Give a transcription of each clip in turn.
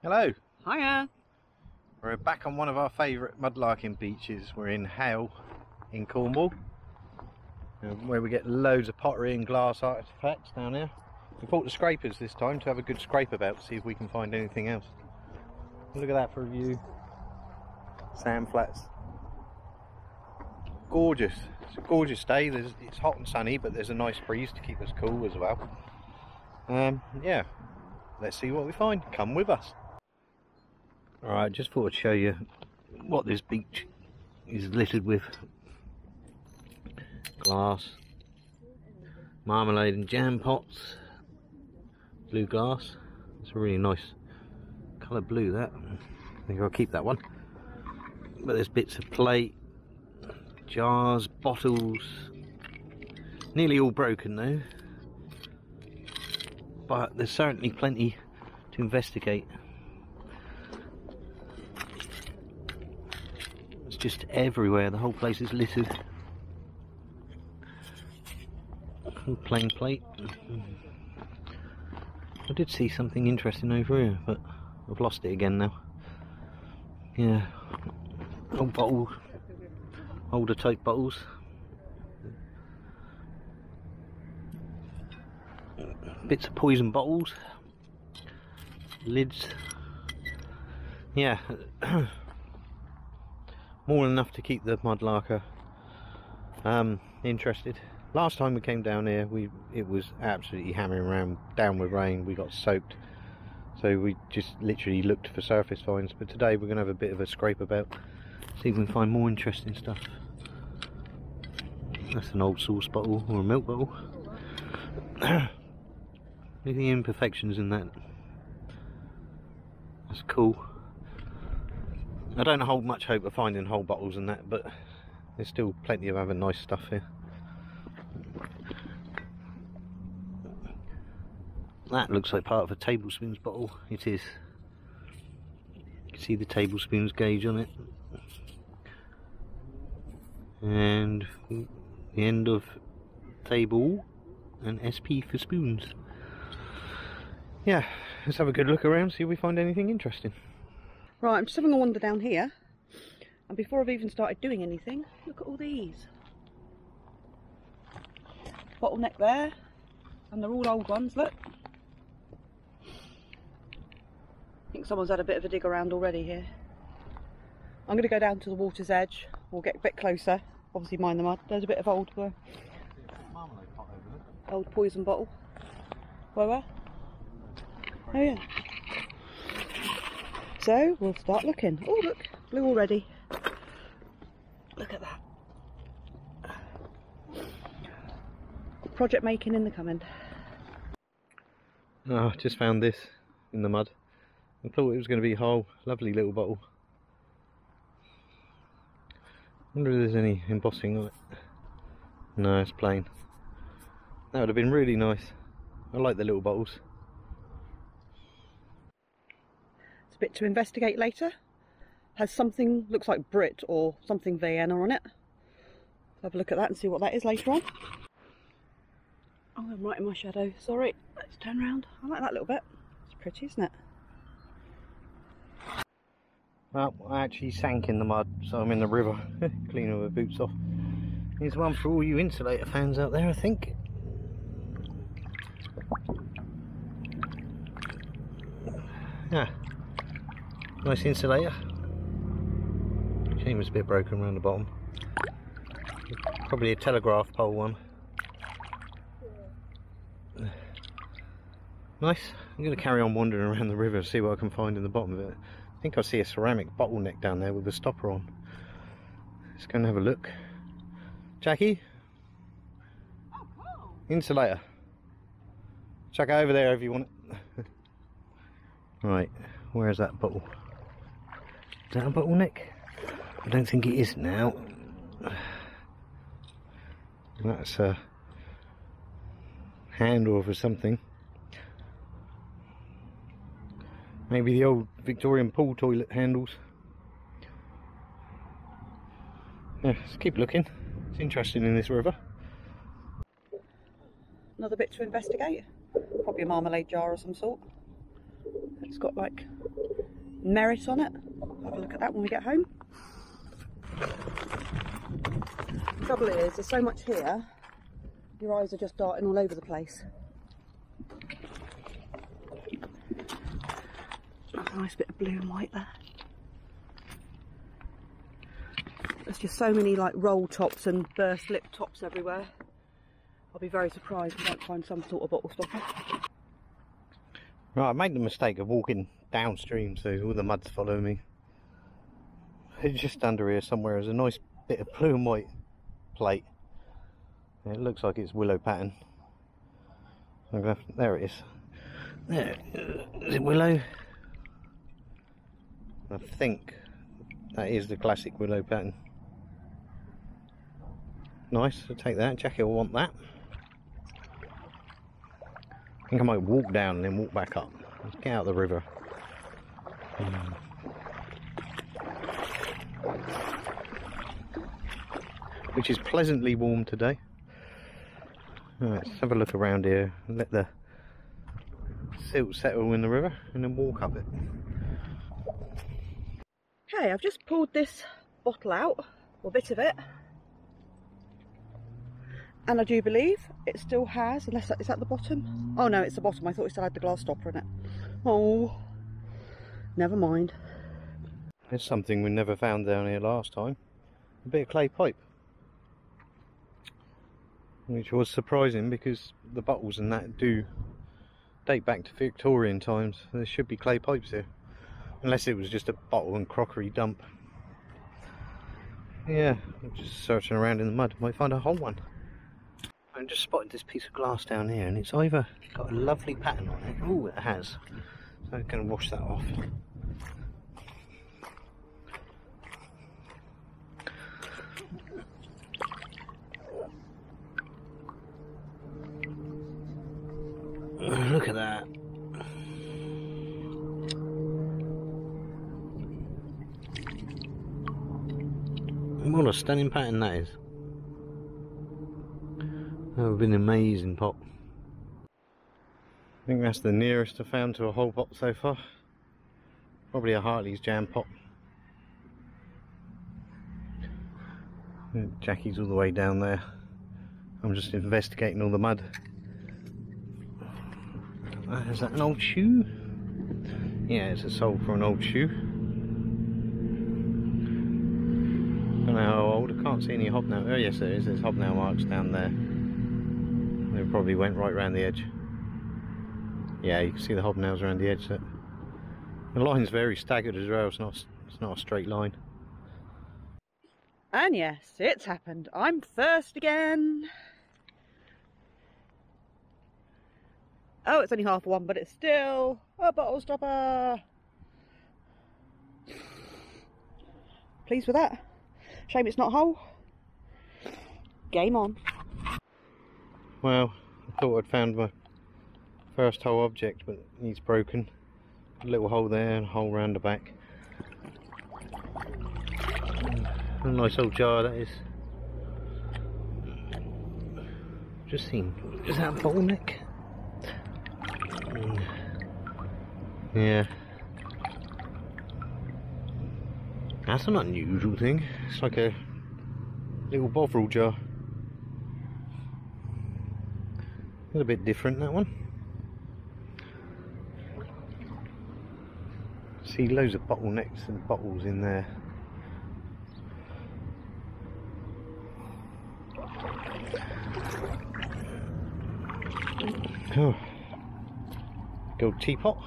Hello. Hiya. We're back on one of our favourite mudlarking beaches. We're in Hayle in Cornwall, where we get loads of pottery and glass artefacts down here. We bought the scrapers this time to have a good scrape about to see if we can find anything else. Look at that for a view. Sand flats. Gorgeous. It's a gorgeous day. It's hot and sunny, but there's a nice breeze to keep us cool as well. Yeah, let's see what we find. Come with us. Alright, just thought I'd show you what this beach is littered with. Glass, marmalade and jam pots, blue glass. It's a really nice colour blue, that. I think I'll keep that one. But there's bits of plate, jars, bottles, nearly all broken though. But there's certainly plenty to investigate. It's just everywhere, the whole place is littered. Plain plate. I did see something interesting over here, but I've lost it again now. Yeah, old bottle, older type bottles. Bits of poison bottles, lids. Yeah, more than enough to keep the mudlarker interested. Last time we came down here, it was absolutely hammering down with rain. We got soaked, so we just literally looked for surface finds. But today we're going to have a bit of a scrape about, see if we can find more interesting stuff. That's an old sauce bottle or a milk bottle. Look at the imperfections in that. That's cool. I don't hold much hope of finding whole bottles and that, but there's still plenty of other nice stuff here. That looks like part of a tablespoons bottle. It is. You can see the tablespoons gauge on it. And the end of table and SP for spoons. Yeah, let's have a good look around, see if we find anything interesting. Right, I'm just having a wander down here, and before I've even started doing anything, look at all these. Bottleneck there, and they're all old ones, look. I think someone's had a bit of a dig around already here. I'm going to go down to the water's edge, we'll get a bit closer, obviously mind the mud. There's a bit of old poison bottle. Where? Oh yeah. So we'll start looking. Oh look, blue already. Look at that. Project making in the coming. Oh, I just found this in the mud. I thought it was going to be a whole lovely little bottle. I wonder if there's any embossing on it. No, it's plain. That would have been really nice. I like the little bottles. It's a bit to investigate later. Has something, looks like Brit or something Vienna on it. Have a look at that and see what that is later on. Oh, I'm right in my shadow, sorry. Let's turn around. I like that little bit. It's pretty, isn't it? Well, I actually sank in the mud, so I'm in the river, cleaning my boots off. Here's one for all you insulator fans out there, I think. Yeah, nice insulator. Shame it's a bit broken around the bottom. Probably a telegraph pole one. Nice. I'm going to carry on wandering around the river and see what I can find in the bottom of it. I think I see a ceramic bottleneck down there with a stopper on. Let's go and have a look. Jackie? Oh, cool. Insulator. Chuck it over there if you want it. Right, where's that bottle? Is that a bottleneck? I don't think it is now. That's a handle for something. Maybe the old Victorian pool toilet handles. Yeah, let's keep looking. It's interesting in this river. Another bit to investigate. Probably a marmalade jar of some sort. It's got like merit on it. Have a look at that when we get home. The trouble is, there's so much here, your eyes are just darting all over the place. That's a nice bit of blue and white there. There's just so many like roll tops and burst lip tops everywhere. I'll be very surprised if we don't find some sort of bottle stopper. Right, I made the mistake of walking downstream, so all the mud's following me. It's just under here somewhere. There's a nice bit of blue and white plate. It looks like it's willow pattern. There it is. There. Is it willow? I think that is the classic willow pattern. Nice, I'll take that. Jackie will want that. I think I might walk down and then walk back up. Let's get out of the river. Which is pleasantly warm today. Right, let's have a look around here and let the silt settle in the river and then walk up it. Okay, I've just pulled this bottle out, or a bit of it. And I do believe it still has, unless that is at the bottom. Oh no, it's the bottom. I thought it still had the glass stopper in it. Oh, never mind. There's something we never found down here last time. A bit of clay pipe. Which was surprising because the bottles and that do date back to Victorian times. There should be clay pipes here. Unless it was just a bottle and crockery dump. Yeah, I'm just searching around in the mud. Might find a whole one. I just spotted this piece of glass down here and it's either got a lovely pattern on it. Oh, it has. So I'm going to wash that off. Look at that. What a stunning pattern that is. That would have been an amazing pot. I think that's the nearest I've found to a whole pot so far. Probably a Hartley's jam pot. Jackie's all the way down there. I'm just investigating all the mud. Is that an old shoe? Yeah, it's a sole for an old shoe. Don't know how old. I can't see any hobnail. Oh yes, there is. There's hobnail marks down there. They probably went right round the edge. Yeah, you can see the hobnails around the edge. So the line's very staggered as well. It's not a straight line. And yes, it's happened. I'm first again. Oh, it's only half one, but it's still a bottle stopper. Pleased with that. Shame it's not whole. Game on. Well, I thought I'd found my first whole object, but it's broken. A little hole there and a hole round the back. A nice old jar that is. Just seen. Is that a bottleneck? Yeah. That's an unusual thing. It's like a little bovril jar. It's a bit different, that one. See loads of bottlenecks and bottles in there. Oh. Gold teapot.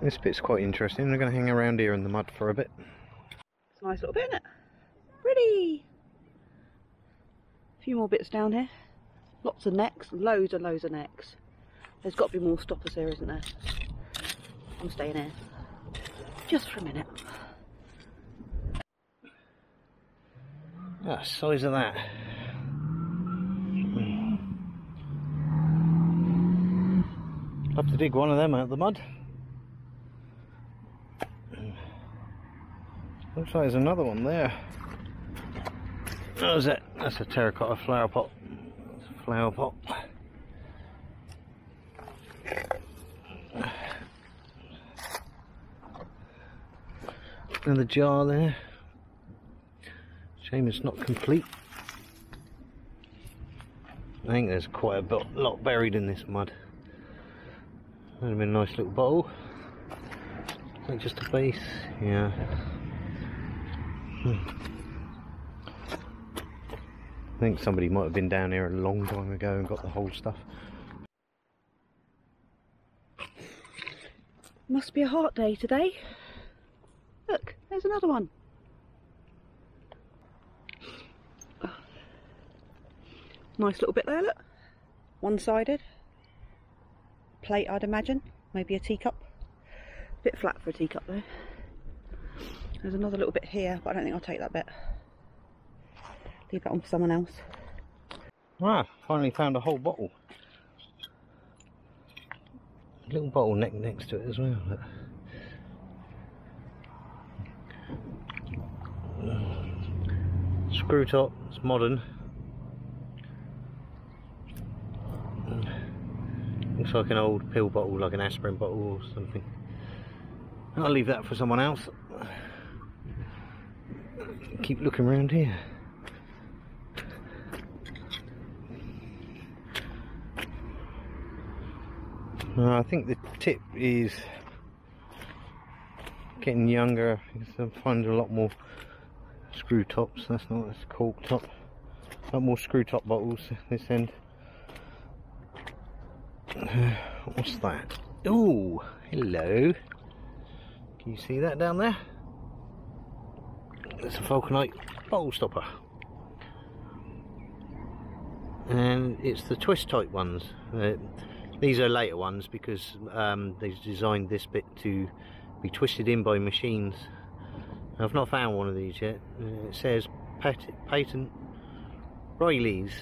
This bit's quite interesting. We're going to hang around here in the mud for a bit. It's a nice little bit, isn't it? Pretty. A few more bits down here. Lots of necks, loads and loads of necks. There's got to be more stoppers here, isn't there? I'm staying here. Just for a minute. Ah, size of that. Have to dig one of them out of the mud. Looks like there's another one there. How's that? That's a terracotta flower pot. flower pot. Another jar there. Shame it's not complete. I think there's quite a lot buried in this mud. Would have been a nice little bottle. Is that just a base? Yeah. I think somebody might have been down here a long time ago and got the whole stuff. Must be a hot day today. Look, there's another one. Nice little bit there, look. One-sided. Plate, I'd imagine. Maybe a teacup. Bit flat for a teacup though. There's another little bit here, but I don't think I'll take that bit. Leave that on for someone else. Ah, finally found a whole bottle. A little bottle next to it as well. Look. Screw top, it's modern. Looks like an old pill bottle, like an aspirin bottle or something. I'll leave that for someone else. Keep looking around here. I think the tip is getting younger. I find a lot more screw tops. That's not, that's cork top. A lot more screw top bottles this end. What's that? Oh, hello. Can you see that down there? It's a vulcanite bottle stopper. And it's the twist type ones. These are later ones because they've designed this bit to be twisted in by machines. I've not found one of these yet. It says patent Riley's.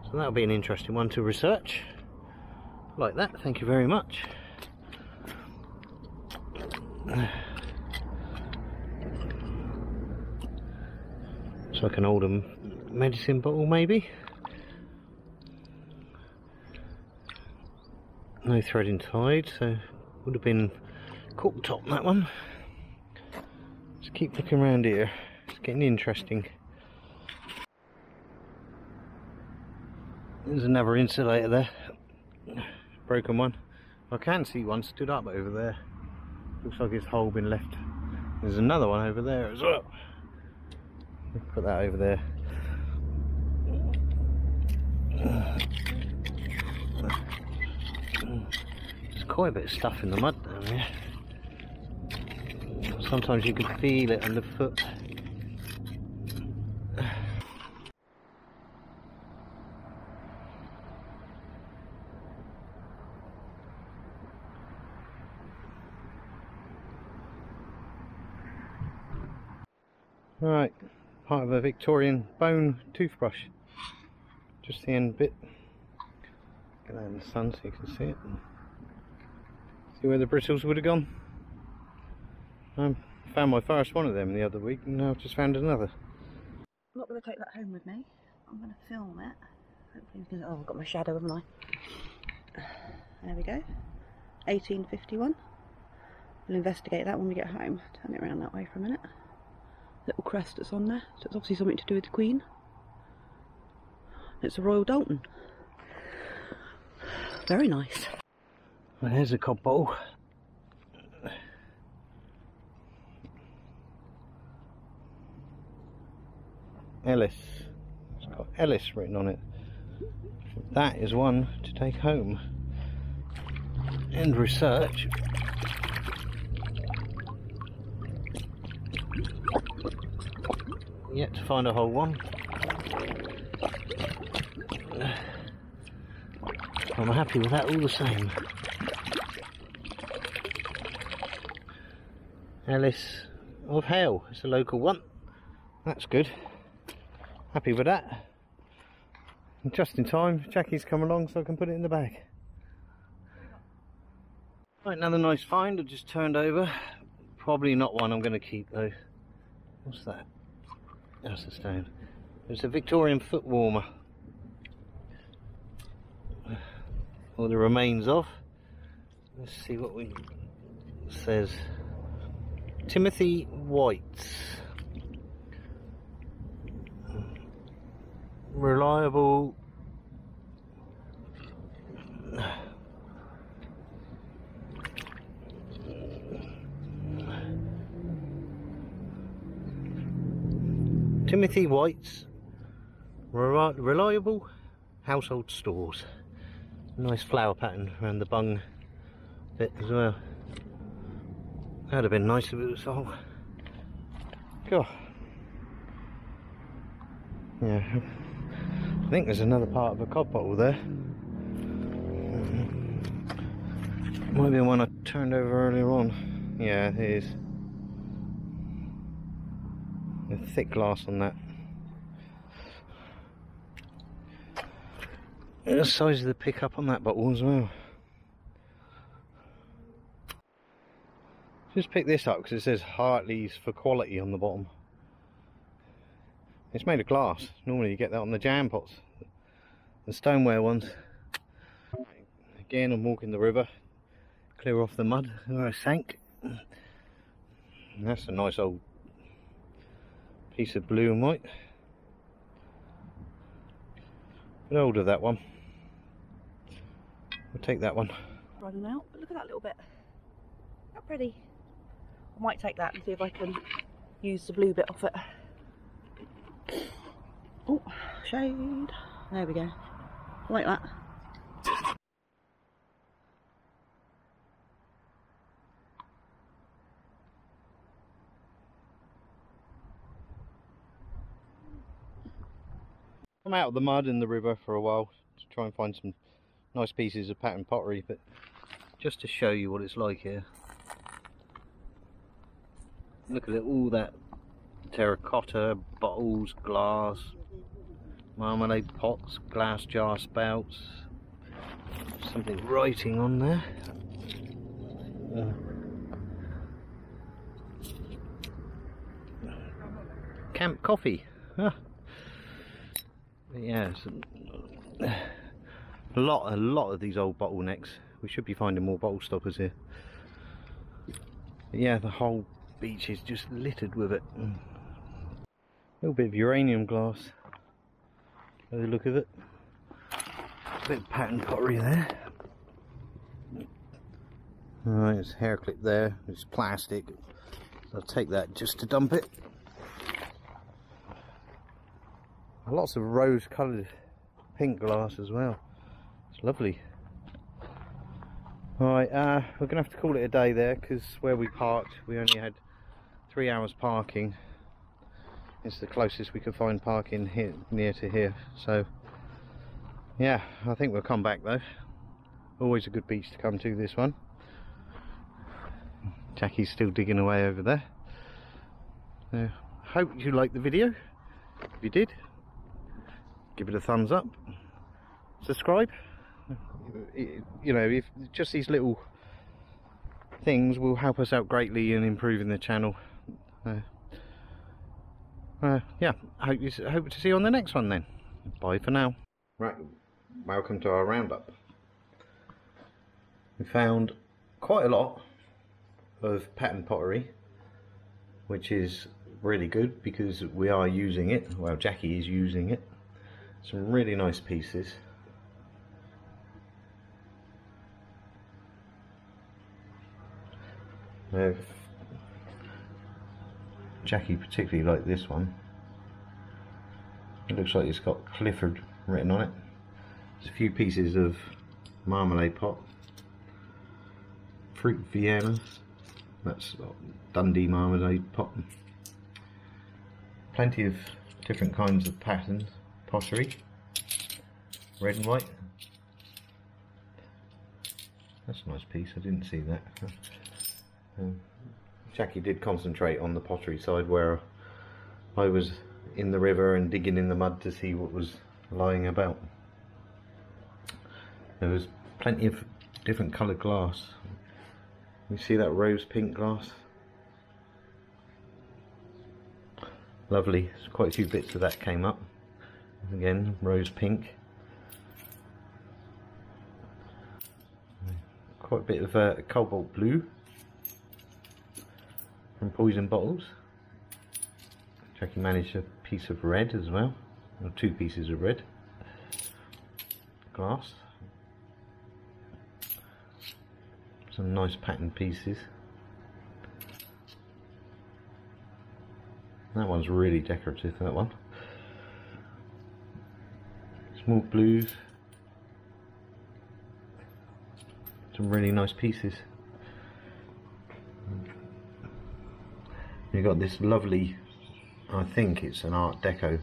So that'll be an interesting one to research. Like that, thank you very much. It's like an older medicine bottle maybe. No thread inside, so would have been cork top that one. Just keep looking around here, it's getting interesting. There's another insulator there, broken one. I can see one stood up over there. Looks like its hole been left. There's another one over there as well. Put that over there. There's quite a bit of stuff in the mud down there. Sometimes you can feel it underfoot. Right, part of a Victorian bone toothbrush. Just the end bit. Get that in the sun so you can see it. See where the bristles would have gone. Found my first one of them the other week and now I've just found another. I'm not going to take that home with me. I'm going to film it. Hopefully we can... Oh, I've got my shadow, haven't I? There we go. 1851. We'll investigate that when we get home. Turn it around that way for a minute. Little crest that's on there, so it's obviously something to do with the Queen. It's a Royal Dalton. Very nice. Well, there's a cod bottle. Ellis. It's got Ellis written on it. That is one to take home and research. Yet to find a whole one. I'm happy with that all the same. Ellis of Hayle, it's a local one. That's good. Happy with that. And just in time, Jackie's come along so I can put it in the bag. Right, another nice find I just turned over. Probably not one I'm going to keep though. What's that? That's a stone. It's a Victorian foot warmer. or the remains of. Let's see what it says. Timothy White's. Reliable. Timothy White's reliable household stores. Nice flower pattern around the bung bit as well. That'd have been nice if it was all. God. Yeah. I think there's another part of a cod bottle there. Might be the one I turned over earlier on. Yeah, it is. A thick glass on that. And the size of the pickup on that bottle as well. Just pick this up because it says Hartley's for quality on the bottom. It's made of glass. Normally you get that on the jam pots, the stoneware ones. Again, I'm walking the river, clear off the mud where I sank. And that's a nice old piece of blue and white. Bit older, that one. We'll take that one. Running out, but look at that little bit. How pretty. I might take that and see if I can use the blue bit off it. Oh, shade. There we go. Like that. I'm out of the mud in the river for a while to try and find some nice pieces of pattern pottery, but just to show you what it's like here. Look at it, all that terracotta, bottles, glass, marmalade pots, glass jar spouts, something writing on there. Camp coffee. Huh. Yeah, a lot of these old bottlenecks. We should be finding more bottle stoppers here. But yeah, the whole beach is just littered with it. A little bit of uranium glass by the look of it. A bit of pattern pottery there. Alright, there's a hair clip there. It's plastic. I'll take that just to dump it. Lots of rose coloured pink glass as well. It's lovely. Alright, we're going to have to call it a day there because where we parked we only had 3 hours parking. It's the closest we could find parking here, near to here. So yeah, I think we'll come back though. Always a good beach to come to, this one. Jackie's still digging away over there. Hope you liked the video. If you did, give it a thumbs up, subscribe. You know, if just these little things will help us out greatly in improving the channel. Yeah, hope to see you on the next one then. Bye for now. Right, welcome to our roundup. We found quite a lot of pattern pottery, which is really good because we are using it. Well, Jackie is using it. Some really nice pieces. Jackie particularly liked this one. It looks like it's got Clifford written on it. There's a few pieces of marmalade pot, fruit Vienna, that's Dundee marmalade pot. Plenty of different kinds of patterns, pottery, red and white. That's a nice piece, I didn't see that. Jackie did concentrate on the pottery side where I was in the river and digging in the mud to see what was lying about. There was plenty of different coloured glass. You see that rose pink glass? Lovely, so quite a few bits of that came up. Again, rose pink. quite a bit of cobalt blue from Poison Bottles. Jackie managed a piece of red as well, or 2 pieces of red glass. Some nice pattern pieces. That one's really decorative, that one. Small blues. Some really nice pieces. You've got this lovely, I think it's an Art Deco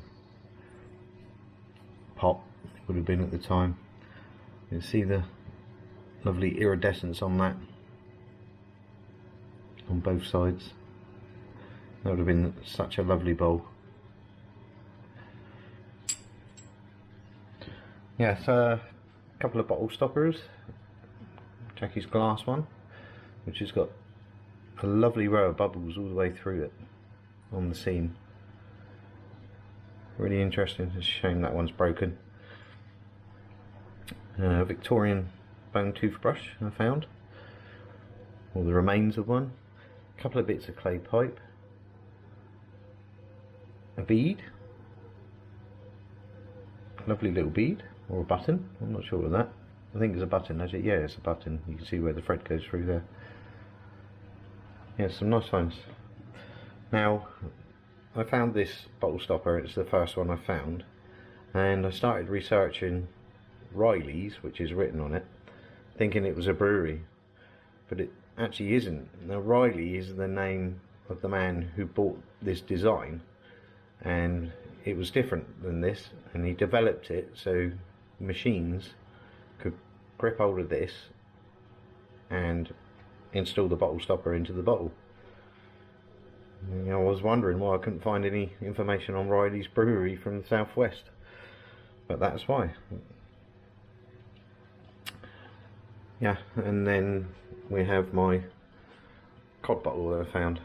pot, it would have been at the time. You can see the lovely iridescence on that, on both sides. That would have been such a lovely bowl. Yeah, so a couple of bottle stoppers. Jackie's glass one, which has got a lovely row of bubbles all the way through it on the seam. Really interesting. It's a shame that one's broken. Victorian bone toothbrush I found, or the remains of one. A couple of bits of clay pipe. A bead. Lovely little bead, or a button. I'm not sure of that. I think it's a button, actually. Yeah, it's a button. You can see where the thread goes through there. Yeah, some nice ones. Now, I found this bottle stopper. It's the first one I found, and I started researching Riley's, which is written on it, thinking it was a brewery, but it actually isn't. Now, Riley is the name of the man who bought this design, and it was different than this, and he developed it so machines could grip hold of this and install the bottle stopper into the bottle. I was wondering why I couldn't find any information on Riley's brewery from the southwest, but that's why. Yeah, and then we have my cod bottle that I found,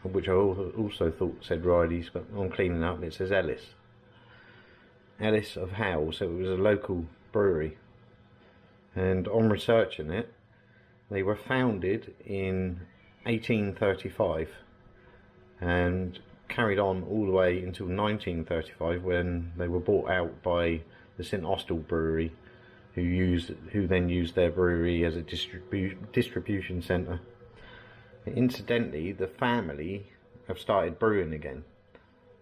which I also thought said Riley's, but on cleaning up it says Ellis. Ellis of Hayle, so it was a local brewery. And on researching it, they were founded in 1835 and carried on all the way until 1935, when they were bought out by the St Austell Brewery, who then used their brewery as a distribution centre. Incidentally, the family have started brewing again,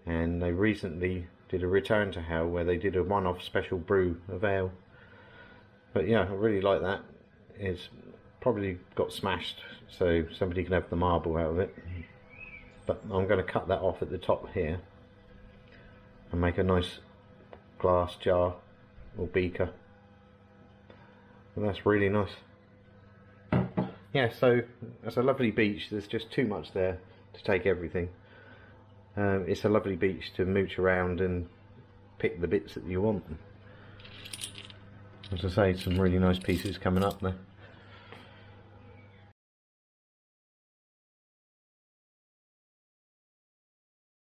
and they recently did a return to Hayle where they did a one-off special brew of ale. But yeah, I really like that. It's probably got smashed, so somebody can have the marble out of it. But I'm going to cut that off at the top here and make a nice glass jar or beaker. And that's really nice. Yeah, so it's a lovely beach. There's just too much there to take everything. It's a lovely beach to mooch around and pick the bits that you want. As I say, some really nice pieces coming up there.